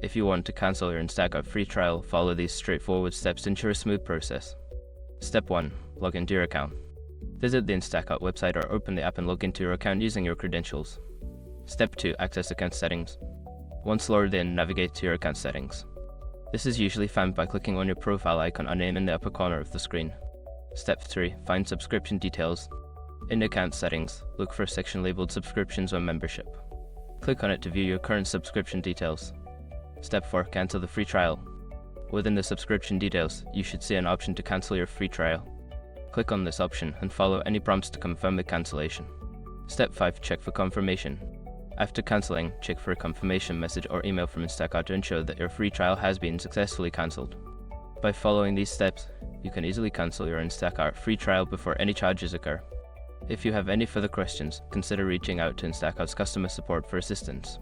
If you want to cancel your Instacart free trial, follow these straightforward steps to ensure a smooth process. Step 1. Log into your account. Visit the Instacart website or open the app and log into your account using your credentials. Step 2. Access account settings. Once logged in, navigate to your account settings. This is usually found by clicking on your profile icon or name in the upper corner of the screen. Step 3. Find subscription details. In account settings, look for a section labeled Subscriptions or Membership. Click on it to view your current subscription details. Step 4. Cancel the free trial. Within the subscription details, you should see an option to cancel your free trial. Click on this option and follow any prompts to confirm the cancellation. Step 5. Check for confirmation. After cancelling, check for a confirmation message or email from Instacart to ensure that your free trial has been successfully cancelled. By following these steps, you can easily cancel your Instacart free trial before any charges occur. If you have any further questions, consider reaching out to Instacart's customer support for assistance.